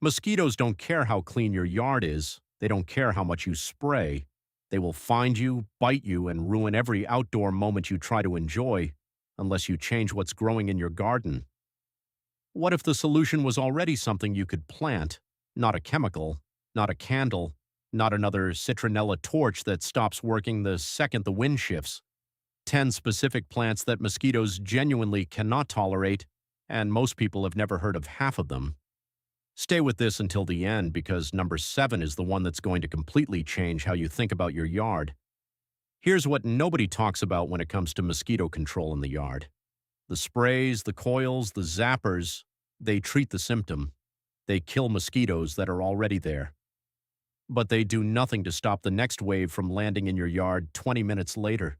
Mosquitoes don't care how clean your yard is. They don't care how much you spray. They will find you, bite you, and ruin every outdoor moment you try to enjoy, unless you change what's growing in your garden. What if the solution was already something you could plant, not a chemical, not a candle, not another citronella torch that stops working the second the wind shifts? 10 specific plants that mosquitoes genuinely cannot tolerate, and most people have never heard of half of them. Stay with this until the end because number 7 is the one that's going to completely change how you think about your yard. Here's what nobody talks about when it comes to mosquito control in the yard. The sprays, the coils, the zappers, they treat the symptom. They kill mosquitoes that are already there. But they do nothing to stop the next wave from landing in your yard 20 minutes later.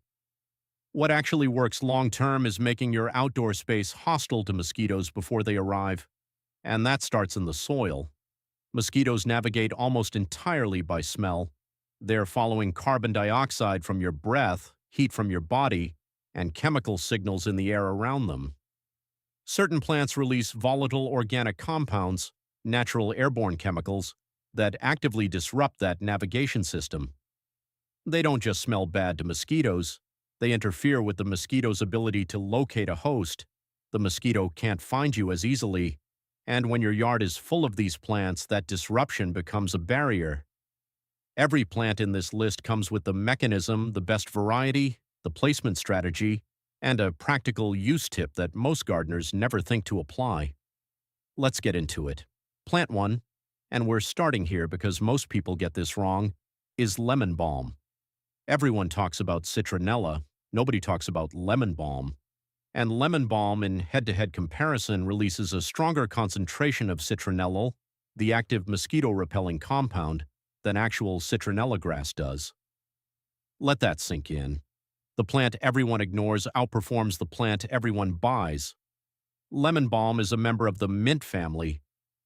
What actually works long-term is making your outdoor space hostile to mosquitoes before they arrive. And that starts in the soil. Mosquitoes navigate almost entirely by smell. They're following carbon dioxide from your breath, heat from your body, and chemical signals in the air around them. Certain plants release volatile organic compounds, natural airborne chemicals, that actively disrupt that navigation system. They don't just smell bad to mosquitoes, they interfere with the mosquito's ability to locate a host. The mosquito can't find you as easily, and when your yard is full of these plants, that disruption becomes a barrier. Every plant in this list comes with the mechanism, the best variety, the placement strategy, and a practical use tip that most gardeners never think to apply. Let's get into it. Plant 1, and we're starting here because most people get this wrong, is lemon balm. Everyone talks about citronella, nobody talks about lemon balm. And lemon balm in head-to-head comparison releases a stronger concentration of citronellal, the active mosquito-repelling compound, than actual citronella grass does. Let that sink in. The plant everyone ignores outperforms the plant everyone buys. Lemon balm is a member of the mint family.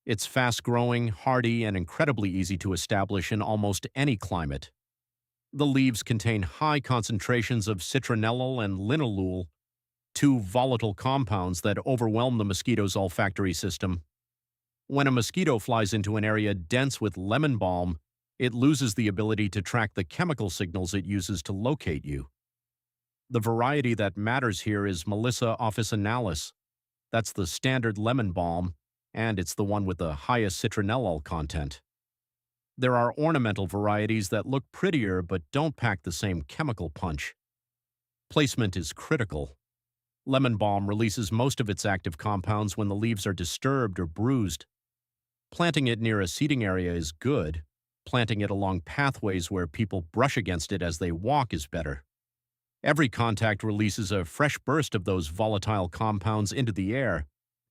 It's fast-growing, hardy, and incredibly easy to establish in almost any climate. The leaves contain high concentrations of citronellal and linalool, 2 volatile compounds that overwhelm the mosquito's olfactory system. When a mosquito flies into an area dense with lemon balm, it loses the ability to track the chemical signals it uses to locate you. The variety that matters here is Melissa officinalis. That's the standard lemon balm, and it's the one with the highest citronellal content. There are ornamental varieties that look prettier but don't pack the same chemical punch. Placement is critical. Lemon balm releases most of its active compounds when the leaves are disturbed or bruised. Planting it near a seating area is good. Planting it along pathways where people brush against it as they walk is better. Every contact releases a fresh burst of those volatile compounds into the air.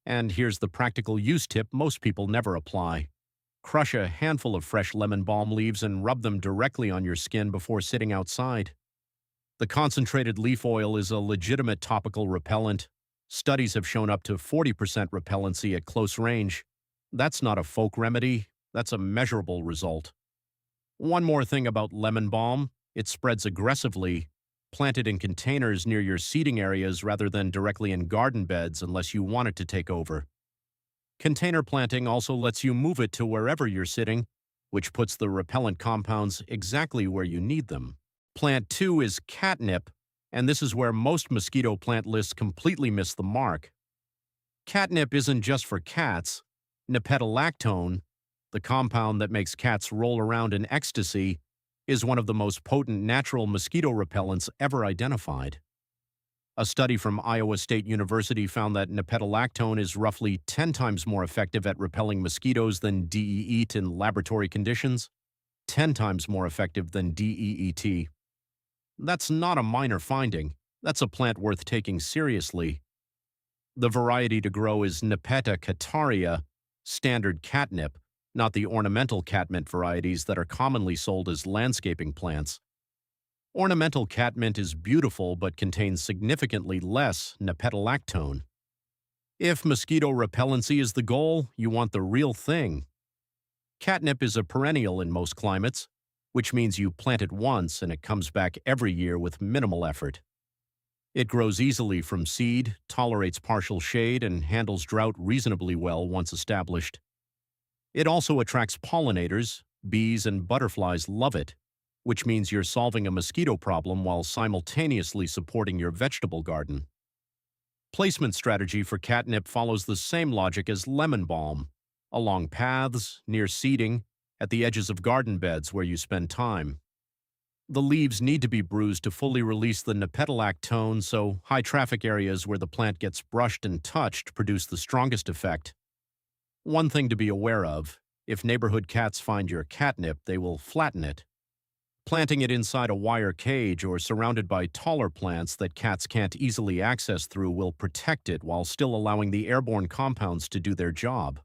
And here's the practical use tip most people never apply. Crush a handful of fresh lemon balm leaves and rub them directly on your skin before sitting outside. The concentrated leaf oil is a legitimate topical repellent. Studies have shown up to 40% repellency at close range. That's not a folk remedy, that's a measurable result. One more thing about lemon balm, it spreads aggressively. Plant it in containers near your seating areas rather than directly in garden beds unless you want it to take over. Container planting also lets you move it to wherever you're sitting, which puts the repellent compounds exactly where you need them. Plant 2 is catnip, and this is where most mosquito plant lists completely miss the mark. Catnip isn't just for cats. Nipetolactone, the compound that makes cats roll around in ecstasy, is one of the most potent natural mosquito repellents ever identified. A study from Iowa State University found that nipetolactone is roughly 10 times more effective at repelling mosquitoes than DEET in laboratory conditions, 10 times more effective than DEET. That's not a minor finding. That's a plant worth taking seriously. The variety to grow is Nepeta cataria, standard catnip, not the ornamental catmint varieties that are commonly sold as landscaping plants. Ornamental catmint is beautiful but contains significantly less nipetolactone. If mosquito repellency is the goal, you want the real thing. Catnip is a perennial in most climates, which means you plant it once and it comes back every year with minimal effort. It grows easily from seed, tolerates partial shade, and handles drought reasonably well once established. It also attracts pollinators. Bees and butterflies love it, which means you're solving a mosquito problem while simultaneously supporting your vegetable garden. Placement strategy for catnip follows the same logic as lemon balm: along paths, near seeding, at the edges of garden beds where you spend time. The leaves need to be bruised to fully release the nepentalac, so high traffic areas where the plant gets brushed and touched produce the strongest effect. One thing to be aware of: if neighborhood cats find your catnip, they will flatten it. Planting it inside a wire cage or surrounded by taller plants that cats can't easily access through will protect it while still allowing the airborne compounds to do their job.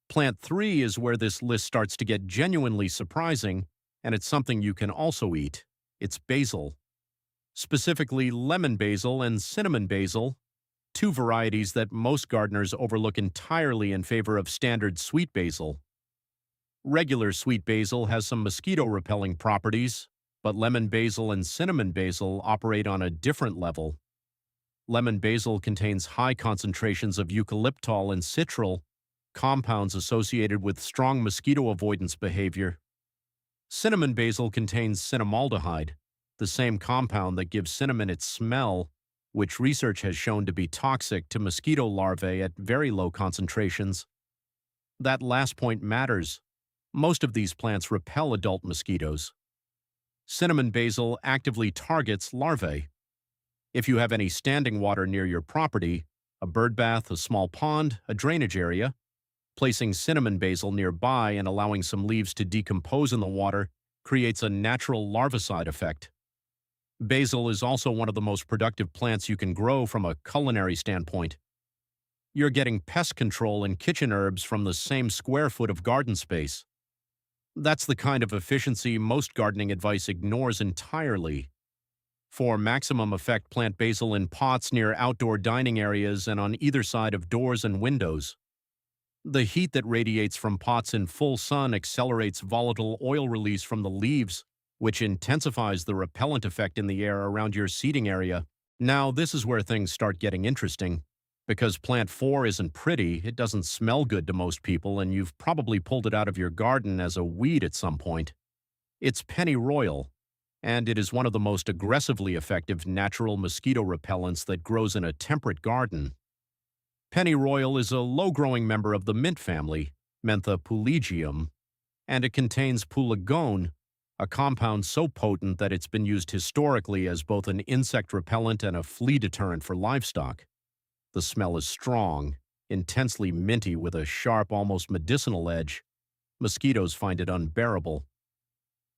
Plant 3 is where this list starts to get genuinely surprising, and it's something you can also eat. It's basil. Specifically lemon basil and cinnamon basil, two varieties that most gardeners overlook entirely in favor of standard sweet basil. Regular sweet basil has some mosquito-repelling properties, but lemon basil and cinnamon basil operate on a different level. Lemon basil contains high concentrations of eucalyptol and citral, compounds associated with strong mosquito avoidance behavior. Cinnamon basil contains cinnamaldehyde, the same compound that gives cinnamon its smell, which research has shown to be toxic to mosquito larvae at very low concentrations. That last point matters. Most of these plants repel adult mosquitoes. Cinnamon basil actively targets larvae. If you have any standing water near your property, a bird bath, a small pond, a drainage area, placing cinnamon basil nearby and allowing some leaves to decompose in the water creates a natural larvicide effect. Basil is also one of the most productive plants you can grow from a culinary standpoint. You're getting pest control and kitchen herbs from the same square foot of garden space. That's the kind of efficiency most gardening advice ignores entirely. For maximum effect, plant basil in pots near outdoor dining areas and on either side of doors and windows. The heat that radiates from pots in full sun accelerates volatile oil release from the leaves, which intensifies the repellent effect in the air around your seating area. Now, this is where things start getting interesting. Because plant 4 isn't pretty, it doesn't smell good to most people, and you've probably pulled it out of your garden as a weed at some point. It's pennyroyal, and it is one of the most aggressively effective natural mosquito repellents that grows in a temperate garden. Pennyroyal is a low-growing member of the mint family, Mentha pulegium, and it contains pelargone, a compound so potent that it's been used historically as both an insect repellent and a flea deterrent for livestock. The smell is strong, intensely minty with a sharp, almost medicinal edge. Mosquitoes find it unbearable.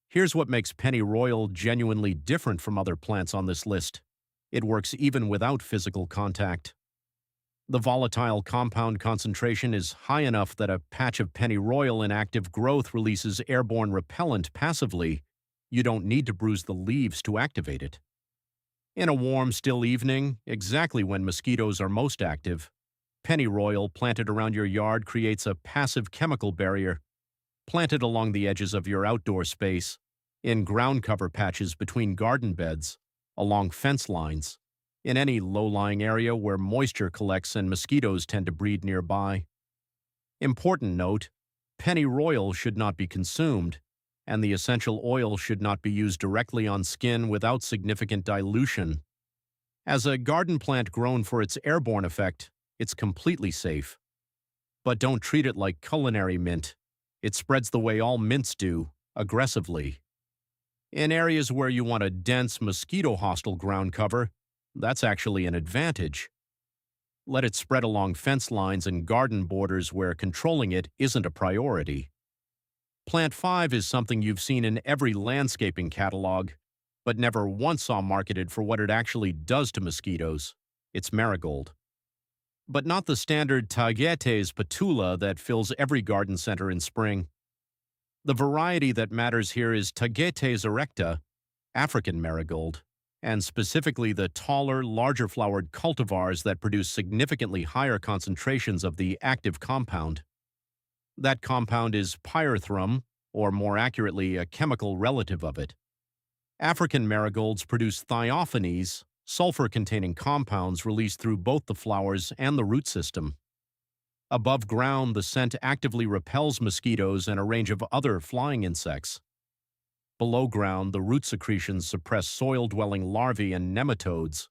Here's what makes pennyroyal genuinely different from other plants on this list. It works even without physical contact. The volatile compound concentration is high enough that a patch of pennyroyal in active growth releases airborne repellent passively. You don't need to bruise the leaves to activate it. In a warm, still evening, exactly when mosquitoes are most active, pennyroyal planted around your yard creates a passive chemical barrier. Planted along the edges of your outdoor space, in ground cover patches between garden beds, along fence lines, in any low-lying area where moisture collects and mosquitoes tend to breed nearby. Important note: pennyroyal should not be consumed, and the essential oil should not be used directly on skin without significant dilution. As a garden plant grown for its airborne effect, it's completely safe. But don't treat it like culinary mint. It spreads the way all mints do, aggressively. In areas where you want a dense, mosquito-hostile ground cover, that's actually an advantage. Let it spread along fence lines and garden borders where controlling it isn't a priority. Plant 5 is something you've seen in every landscaping catalog, but never once saw marketed for what it actually does to mosquitoes. It's marigold. But not the standard tagetes patula that fills every garden center in spring. The variety that matters here is Tagetes erecta, African marigold, and specifically the taller, larger-flowered cultivars that produce significantly higher concentrations of the active compound. That compound is pyrethrum, or more accurately, a chemical relative of it. African marigolds produce thiophenies, sulfur-containing compounds released through both the flowers and the root system. Above ground, the scent actively repels mosquitoes and a range of other flying insects. Below ground, the root secretions suppress soil-dwelling larvae and nematodes.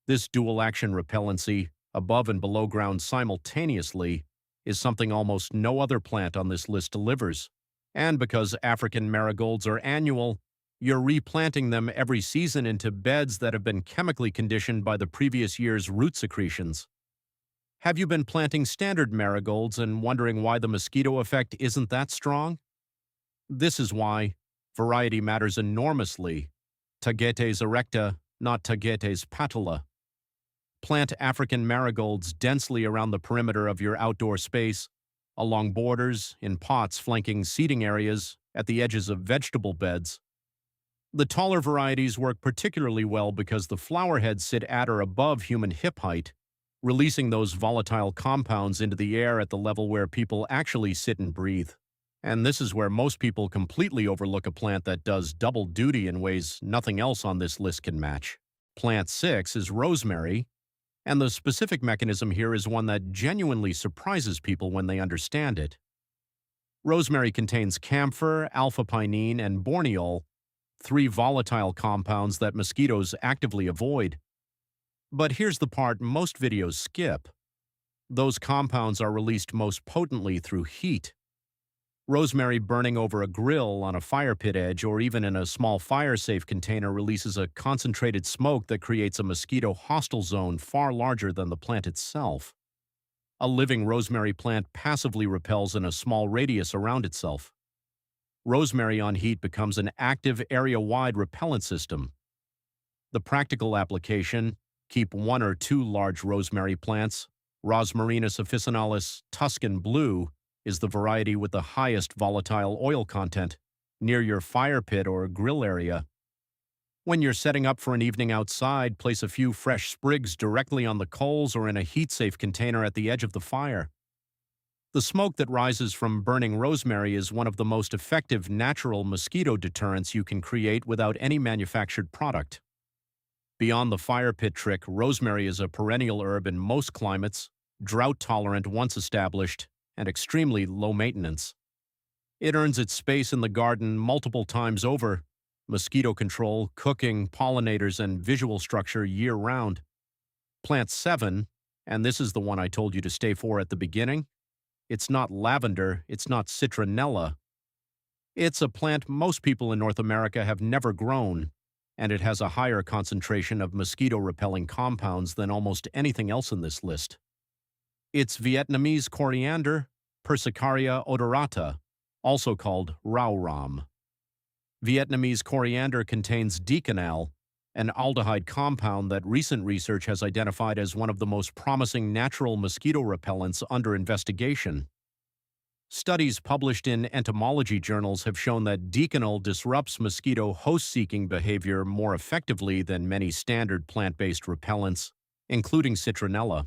This dual-action repellency, above and below ground simultaneously, is something almost no other plant on this list delivers. And because African marigolds are annual, you're replanting them every season into beds that have been chemically conditioned by the previous year's root secretions. Have you been planting standard marigolds and wondering why the mosquito effect isn't that strong? This is why variety matters enormously. Tagetes erecta, not Tagetes patula. Plant African marigolds densely around the perimeter of your outdoor space, along borders, in pots flanking seating areas, at the edges of vegetable beds. The taller varieties work particularly well because the flower heads sit at or above human hip height, releasing those volatile compounds into the air at the level where people actually sit and breathe. And this is where most people completely overlook a plant that does double duty in ways nothing else on this list can match. Plant 6 is rosemary, and the specific mechanism here is one that genuinely surprises people when they understand it. Rosemary contains camphor, alpha-pinene, and borneol, 3 volatile compounds that mosquitoes actively avoid. But here's the part most videos skip. Those compounds are released most potently through heat. Rosemary burning over a grill, on a fire pit edge, or even in a small fire-safe container releases a concentrated smoke that creates a mosquito-hostile zone far larger than the plant itself. A living rosemary plant passively repels in a small radius around itself. Rosemary on heat becomes an active area-wide repellent system. The practical application: keep 1 or 2 large rosemary plants. Rosmarinus officinalis Tuscan Blue is the variety with the highest volatile oil content, near your fire pit or grill area. When you're setting up for an evening outside, place a few fresh sprigs directly on the coals or in a heat-safe container at the edge of the fire. The smoke that rises from burning rosemary is one of the most effective natural mosquito deterrents you can create without any manufactured product. Beyond the fire pit trick, rosemary is a perennial herb in most climates, drought-tolerant once established, and extremely low maintenance. It earns its space in the garden multiple times over: mosquito control, cooking, pollinators, and visual structure year-round. Plant 7, and this is the one I told you to stay for at the beginning. It's not lavender, it's not citronella. It's a plant most people in North America have never grown, and it has a higher concentration of mosquito-repelling compounds than almost anything else in this list. It's Vietnamese coriander, Persicaria odorata, also called rau ram. Vietnamese coriander contains decanal, an aldehyde compound that recent research has identified as one of the most promising natural mosquito repellents under investigation. Studies published in entomology journals have shown that decanal disrupts mosquito host-seeking behavior more effectively than many standard plant-based repellents, including citronella.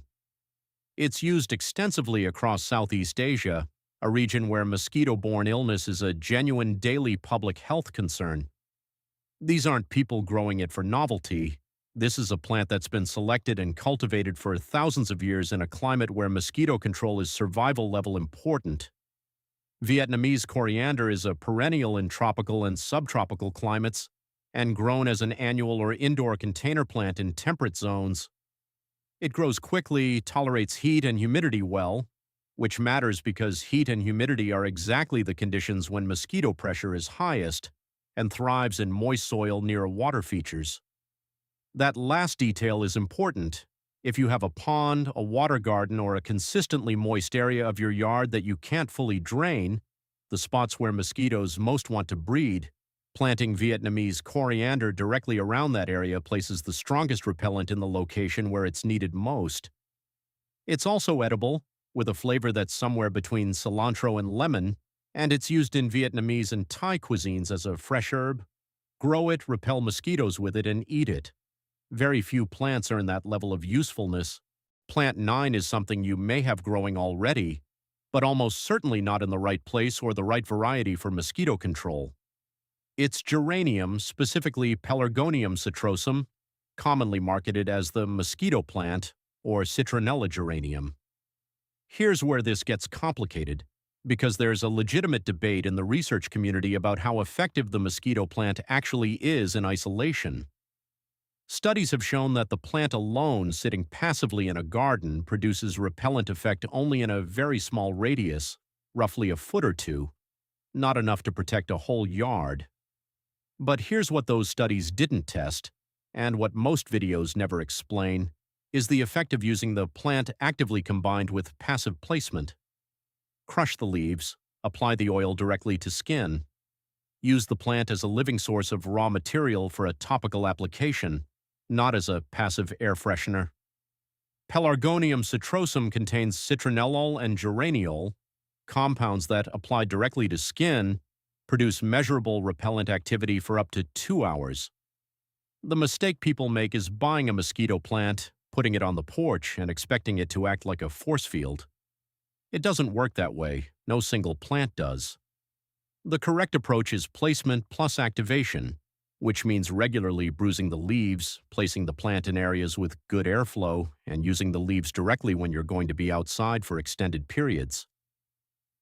It's used extensively across Southeast Asia, a region where mosquito-borne illness is a genuine daily public health concern. These aren't people growing it for novelty. This is a plant that's been selected and cultivated for thousands of years in a climate where mosquito control is survival level important. Vietnamese coriander is a perennial in tropical and subtropical climates and grown as an annual or indoor container plant in temperate zones. It grows quickly, tolerates heat and humidity well, which matters because heat and humidity are exactly the conditions when mosquito pressure is highest, and thrives in moist soil near water features. That last detail is important. If you have a pond, a water garden, or a consistently moist area of your yard that you can't fully drain, the spots where mosquitoes most want to breed, planting Vietnamese coriander directly around that area places the strongest repellent in the location where it's needed most. It's also edible, with a flavor that's somewhere between cilantro and lemon, and it's used in Vietnamese and Thai cuisines as a fresh herb. Grow it, repel mosquitoes with it, and eat it. Very few plants earn that level of usefulness. Plant 9 is something you may have growing already, but almost certainly not in the right place or the right variety for mosquito control. It's geranium, specifically Pelargonium citrosum, commonly marketed as the mosquito plant or citronella geranium. Here's where this gets complicated, because there's a legitimate debate in the research community about how effective the mosquito plant actually is in isolation. Studies have shown that the plant alone, sitting passively in a garden, produces repellent effect only in a very small radius, roughly a foot or two, not enough to protect a whole yard. But here's what those studies didn't test, and what most videos never explain, is the effect of using the plant actively combined with passive placement. Crush the leaves, apply the oil directly to skin. Use the plant as a living source of raw material for a topical application, not as a passive air freshener. Pelargonium citrosum contains citronellol and geraniol, compounds that, applied directly to skin, produce measurable repellent activity for up to 2 hours. The mistake people make is buying a mosquito plant, putting it on the porch, and expecting it to act like a force field. It doesn't work that way. No single plant does. The correct approach is placement plus activation, which means regularly bruising the leaves, placing the plant in areas with good airflow, and using the leaves directly when you're going to be outside for extended periods.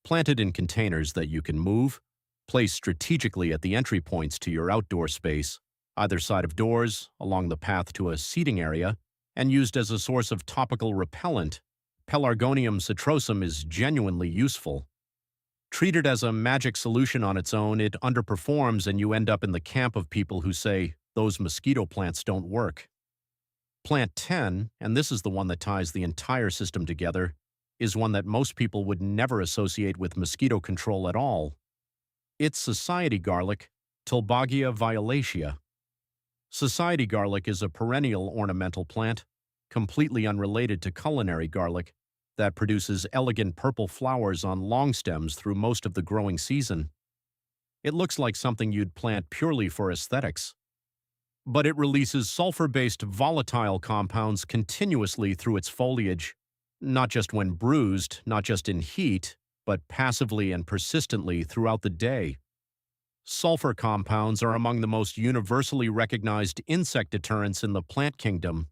Plant it in containers that you can move, place strategically at the entry points to your outdoor space, either side of doors, along the path to a seating area, and used as a source of topical repellent. Pelargonium citrosum is genuinely useful. Treated as a magic solution on its own, it underperforms and you end up in the camp of people who say, those mosquito plants don't work. Plant 10, and this is the one that ties the entire system together, is one that most people would never associate with mosquito control at all. It's society garlic, Tulbagia violacea. Society garlic is a perennial ornamental plant, completely unrelated to culinary garlic, that produces elegant purple flowers on long stems through most of the growing season. It looks like something you'd plant purely for aesthetics. But it releases sulfur-based volatile compounds continuously through its foliage, not just when bruised, not just in heat, but passively and persistently throughout the day. Sulfur compounds are among the most universally recognized insect deterrents in the plant kingdom.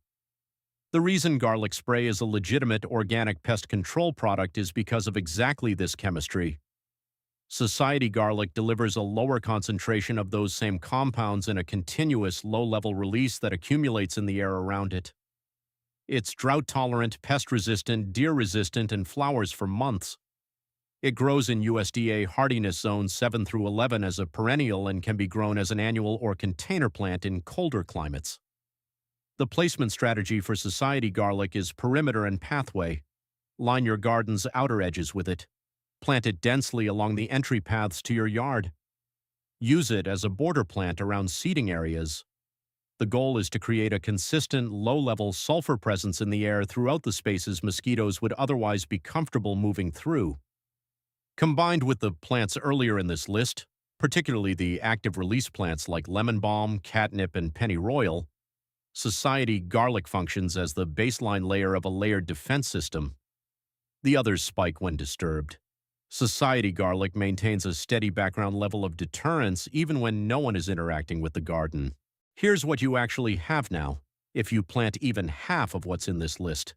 The reason garlic spray is a legitimate organic pest control product is because of exactly this chemistry. Society garlic delivers a lower concentration of those same compounds in a continuous low-level release that accumulates in the air around it. It's drought-tolerant, pest-resistant, deer-resistant, and flowers for months. It grows in USDA hardiness zones 7 through 11 as a perennial and can be grown as an annual or container plant in colder climates. The placement strategy for society garlic is perimeter and pathway. Line your garden's outer edges with it. Plant it densely along the entry paths to your yard. Use it as a border plant around seating areas. The goal is to create a consistent, low-level sulfur presence in the air throughout the spaces mosquitoes would otherwise be comfortable moving through. Combined with the plants earlier in this list, particularly the active-release plants like lemon balm, catnip, and pennyroyal, society garlic functions as the baseline layer of a layered defense system. The others spike when disturbed. Society garlic maintains a steady background level of deterrence even when no one is interacting with the garden. Here's what you actually have now, if you plant even half of what's in this list.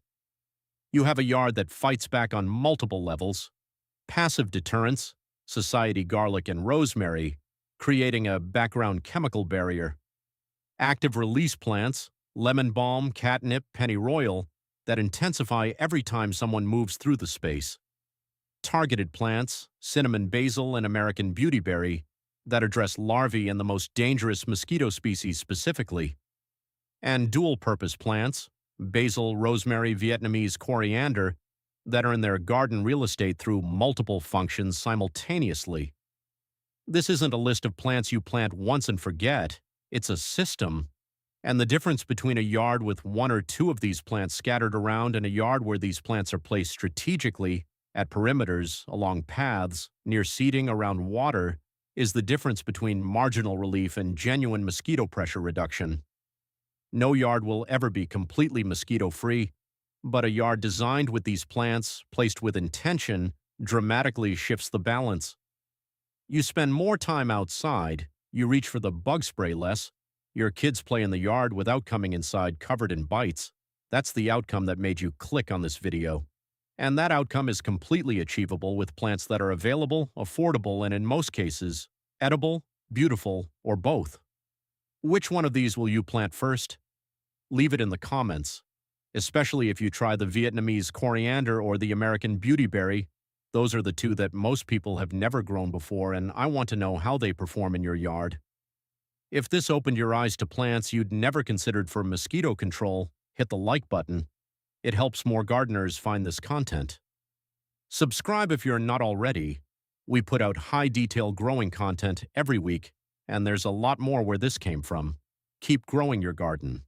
You have a yard that fights back on multiple levels. Passive deterrence, society garlic and rosemary, creating a background chemical barrier. Active release plants, lemon balm, catnip, pennyroyal, that intensify every time someone moves through the space. Targeted plants, cinnamon basil and American beautyberry, that address larvae and the most dangerous mosquito species specifically. And dual-purpose plants, basil, rosemary, Vietnamese coriander, that are in their garden real estate through multiple functions simultaneously. This isn't a list of plants you plant once and forget. It's a system. And the difference between a yard with 1 or 2 of these plants scattered around and a yard where these plants are placed strategically, at perimeters, along paths, near seating, around water, is the difference between marginal relief and genuine mosquito pressure reduction. No yard will ever be completely mosquito-free, but a yard designed with these plants, placed with intention, dramatically shifts the balance. You spend more time outside, you reach for the bug spray less, your kids play in the yard without coming inside covered in bites. That's the outcome that made you click on this video. And that outcome is completely achievable with plants that are available, affordable, and in most cases, edible, beautiful, or both. Which one of these will you plant first? Leave it in the comments, especially if you try the Vietnamese coriander or the American beautyberry. Those are the two that most people have never grown before, and I want to know how they perform in your yard. If this opened your eyes to plants you'd never considered for mosquito control, hit the like button. It helps more gardeners find this content. Subscribe if you're not already. We put out high-detail growing content every week, and there's a lot more where this came from. Keep growing your garden.